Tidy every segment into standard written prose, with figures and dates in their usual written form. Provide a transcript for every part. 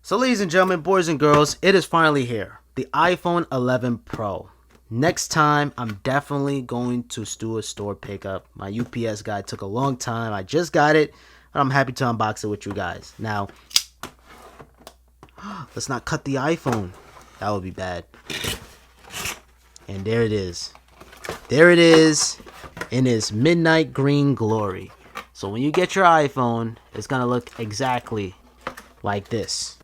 So ladies and gentlemen, boys and girls, it is finally here. The iPhone 11 Pro. Next time, I'm definitely going to do a store pickup. My UPS guy took a long time. I just got it, but I'm happy to unbox it with you guys. Now, let's not cut the iPhone. That would be bad. And there it is. There it is in its midnight green glory. So when you get your iPhone, it's going to look exactly like this.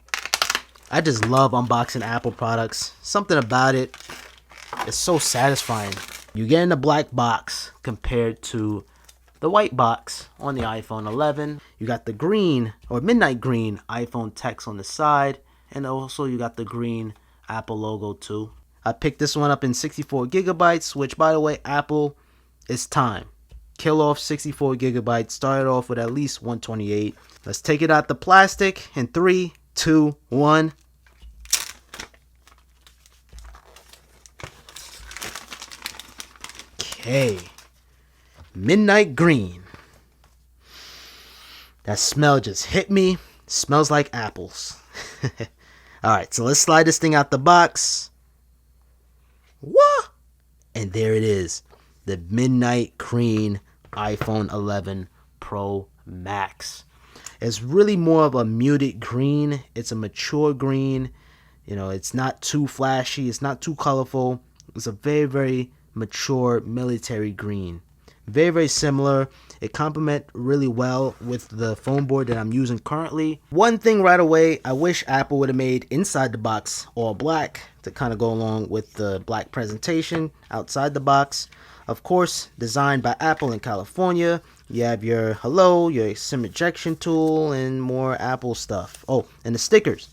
I just love unboxing Apple products. Something about it is so satisfying. You get in the black box compared to the white box on the iPhone 11. You got the green or midnight green iPhone text on the side, and also you got the green Apple logo too. I picked this one up in 64 gigabytes, which by the way, Apple, it's time. Kill off 64 gigabytes. Start it off with at least 128. Let's take it out the plastic in 3, 2, 1. Okay. Midnight green. That smell just hit me. Smells like apples. Alright, so let's slide this thing out the box. What? And there it is. The midnight green iPhone 11 Pro Max. It's really more of a muted green. It's a mature green. You know, it's not too flashy. It's not too colorful. It's a very, very mature military green. Very, very similar. It complements really well with the phone board that I'm using currently. One thing right away, I wish Apple would have made inside the box all black to kind of go along with the black presentation outside the box. Of course, designed by Apple in California. You have your hello, your SIM ejection tool, and more Apple stuff. Oh, and the stickers.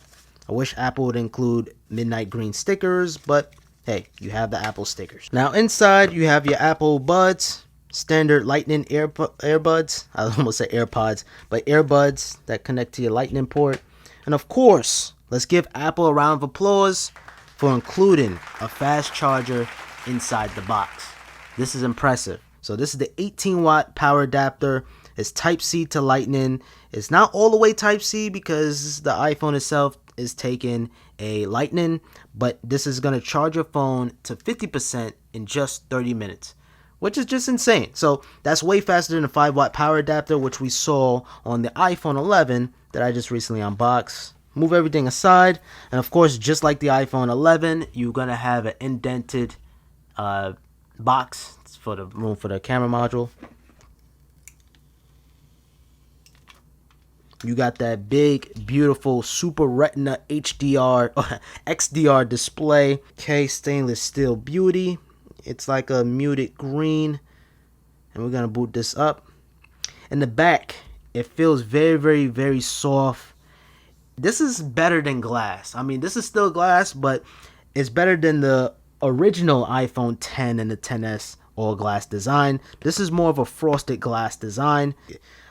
I wish Apple would include midnight green stickers, but hey, you have the Apple stickers. Now inside, you have your Apple Buds, standard Lightning earbuds. I almost said AirPods, but earbuds that connect to your Lightning port. And of course, let's give Apple a round of applause for including a fast charger inside the box. This is impressive. So this is the 18-watt power adapter. It's Type-C to Lightning. It's not all the way Type-C because the iPhone itself is taking a Lightning, but this is going to charge your phone to 50% in just 30 minutes, which is just insane. So that's way faster than the 5-watt power adapter, which we saw on the iPhone 11 that I just recently unboxed. Move everything aside, and of course, just like the iPhone 11, you're going to have an indented box for the room for the camera module. You got that big, beautiful Super Retina HDR XDR display. Okay, stainless steel beauty. It's like a muted green, and we're gonna boot this up. In the back, it feels very, very, very soft. This is better than glass. I mean, this is still glass, but it's better than the original iPhone 10 and the 10s all glass design. This is more of a frosted glass design.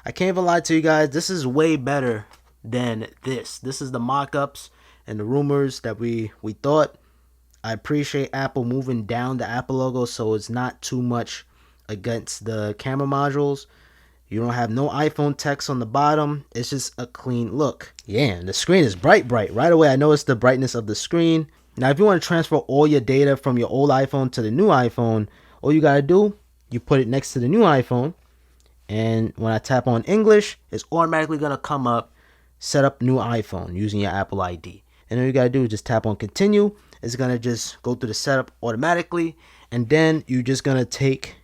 I can't even lie to you guys, this is way better than this. This is the mock-ups and the rumors that we thought. I appreciate Apple moving down the Apple logo so it's not too much against the camera modules. You don't have no iPhone text on the bottom. It's just a clean look. Yeah, and the screen is bright. Right away, I noticed the brightness of the screen. Now, if you want to transfer all your data from your old iPhone to the new iPhone, all you got to do, you put it next to the new iPhone. And when I tap on English, it's automatically going to come up, set up new iPhone using your Apple ID. And all you got to do is just tap on continue. It's going to just go through the setup automatically. And then you're just going to take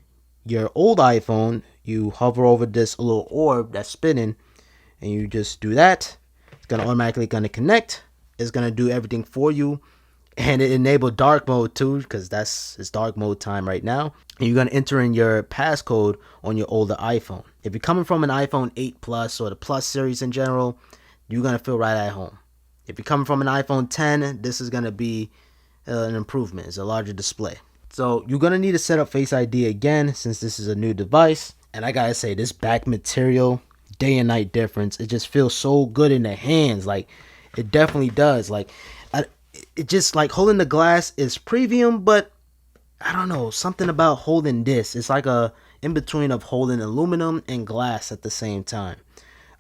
your old iPhone, you hover over this little orb that's spinning, and you just do that. It's going to automatically connect. It's going to do everything for you. And it enabled dark mode too, because it's dark mode time right now. And you're going to enter in your passcode on your older iPhone. If you're coming from an iPhone 8 Plus or the Plus series in general, you're going to feel right at home. If you're coming from an iPhone 10, this is going to be an improvement. It's a larger display. So you're going to need to set up Face ID again since this is a new device. And I got to say, this back material, day and night difference. It just feels so good in the hands. Like, it definitely does. Like, it just like holding the glass is premium, but I don't know, something about holding this. It's like a in between of holding aluminum and glass at the same time.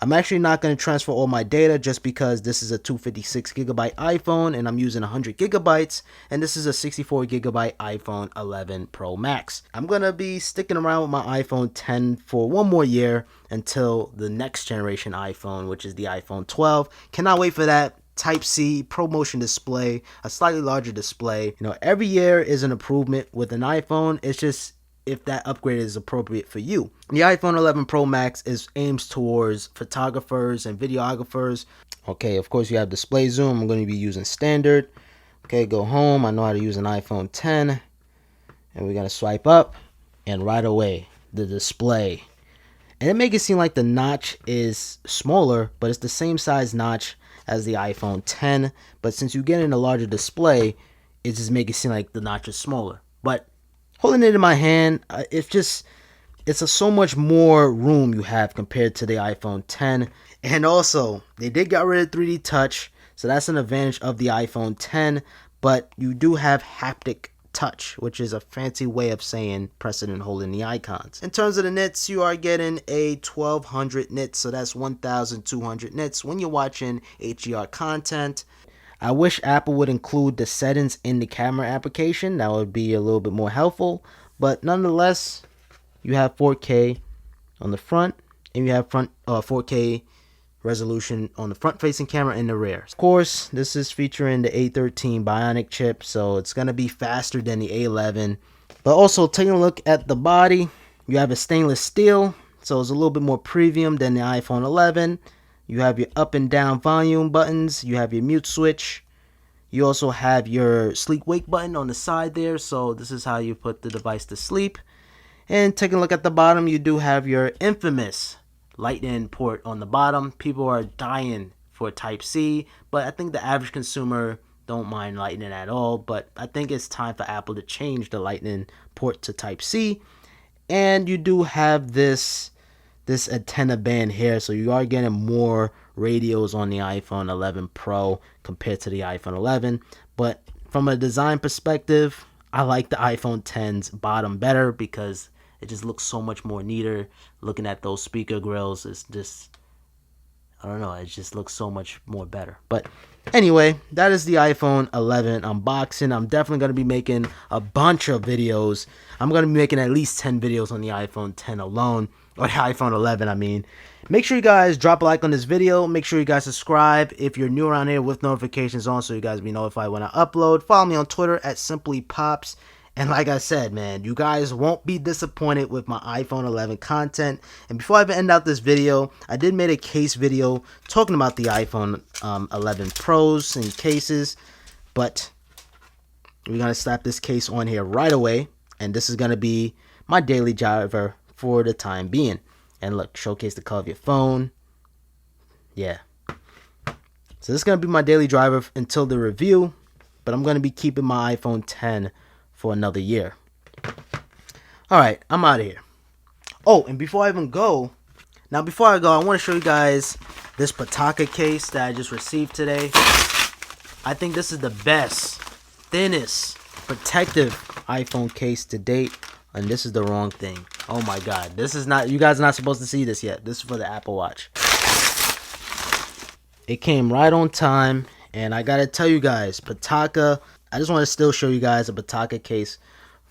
I'm actually not going to transfer all my data just because this is a 256 gigabyte iPhone and I'm using 100 gigabytes, and this is a 64 gigabyte iPhone 11 Pro Max. I'm going to be sticking around with my iPhone 10 for one more year until the next generation iPhone, which is the iPhone 12. Cannot wait for that. Type-C, ProMotion display, a slightly larger display. You know, every year is an improvement with an iPhone. It's just if that upgrade is appropriate for you. The iPhone 11 Pro Max aims towards photographers and videographers. Okay, of course you have display zoom. I'm going to be using standard. Okay, go home. I know how to use an iPhone 10. And we're going to swipe up, and right away, the display. And it makes it seem like the notch is smaller, but it's the same size notch as the iPhone 10. But since you get in a larger display, it just makes it seem like the notch is smaller. But holding it in my hand, it's so much more room you have compared to the iPhone 10. And also, they did get rid of 3D touch, so that's an advantage of the iPhone 10. But you do have haptic touch, which is a fancy way of saying pressing and holding the icons. In terms of the nits, you are getting a 1200 nits, so that's 1200 nits when you're watching HDR content. I wish Apple would include the settings in the camera application. That would be a little bit more helpful, but nonetheless, you have 4K on the front, and you have 4K resolution on the front facing camera and the rear. Of course, this is featuring the A13 Bionic chip, so it's going to be faster than the A11. But also, taking a look at the body, you have a stainless steel, so it's a little bit more premium than the iPhone 11. You have your up and down volume buttons, you have your mute switch, you also have your sleep wake button on the side there, so this is how you put the device to sleep. And taking a look at the bottom, you do have your infamous Lightning port on the bottom. People are dying for Type-C, but I think the average consumer don't mind Lightning at all. But I think it's time for Apple to change the Lightning port to Type-C. And you do have this antenna band here, so you are getting more radios on the iPhone 11 Pro compared to the iPhone 11. But from a design perspective, I like the iPhone 10's bottom better because it just looks so much more neater. Looking at those speaker grills, it's just, I don't know, it just looks so much more better. But anyway, that is the iPhone 11 unboxing. I'm definitely going to be making a bunch of videos. I'm going to be making at least 10 videos on the iPhone 10 alone, or the iPhone 11, I mean. Make sure you guys drop a like on this video. Make sure you guys subscribe if you're new around here with notifications on, so you guys be notified when I upload. Follow me on Twitter at SimplyPops. And like I said, man, you guys won't be disappointed with my iPhone 11 content. And before I even end out this video, I did make a case video talking about the iPhone 11 Pros and cases. But we're going to slap this case on here right away. And this is going to be my daily driver for the time being. And look, showcase the color of your phone. Yeah. So this is going to be my daily driver until the review. But I'm going to be keeping my iPhone 10 for another year. Alright, I'm out of here. Oh, and before I even go, I want to show you guys this Pataka case that I just received today. I think this is the best, thinnest, protective iPhone case to date. And this is the wrong thing. Oh my god. This is not, you guys are not supposed to see this yet. This is for the Apple Watch. It came right on time. And I gotta tell you guys, Pataka, I just want to still show you guys a Pataka case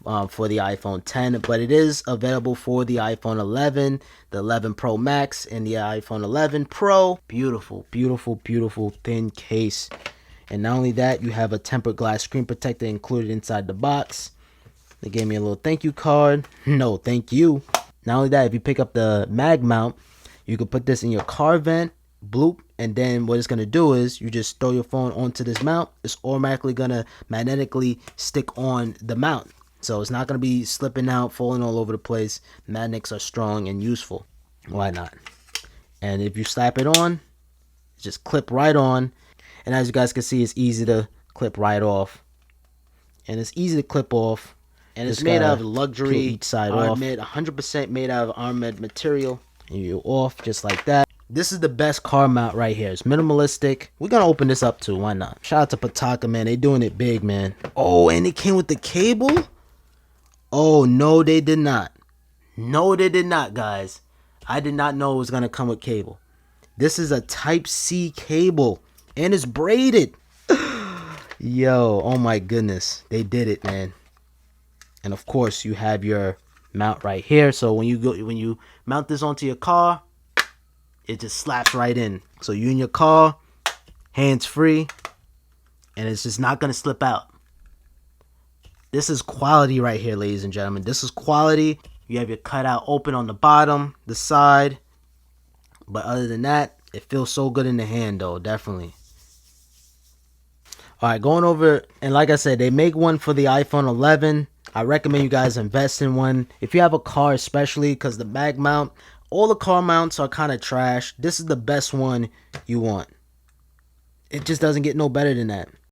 for the iPhone 10, but it is available for the iPhone 11, the 11 Pro Max, and the iPhone 11 Pro. Beautiful, beautiful, beautiful thin case. And not only that, you have a tempered glass screen protector included inside the box. They gave me a little thank you card. No, thank you. Not only that, if you pick up the mag mount, you can put this in your car vent, bloop, and then what it's going to do is you just throw your phone onto this mount. It's automatically going to magnetically stick on the mount. So it's not going to be slipping out, falling all over the place. Magnets are strong and useful. Why not? And if you slap it on, just clip right on. And as you guys can see, it's easy to clip right off. And it's easy to clip off. And it's made out of luxury each side Armed, 100% made out of Armed material. And you're off just like that. This is the best car mount right here. It's minimalistic. We're going to open this up too. Why not? Shout out to Pataka, man. They doing it big, man. Oh, and it came with the cable? Oh, no, they did not. No, they did not, guys. I did not know it was going to come with cable. This is a Type-C cable, and it's braided. Yo, oh my goodness. They did it, man. And of course, you have your mount right here. So when you mount this onto your car, it just slaps right in. So you in your car, hands free, and it's just not gonna slip out. This is quality right here, ladies and gentlemen. This is quality. You have your cutout open on the bottom, the side. But other than that, it feels so good in the hand, though. Definitely. All right, going over, and like I said, they make one for the iPhone 11. I recommend you guys invest in one. If you have a car, especially, because the back mount, all the car mounts are kind of trash. This is the best one you want. It just doesn't get no better than that.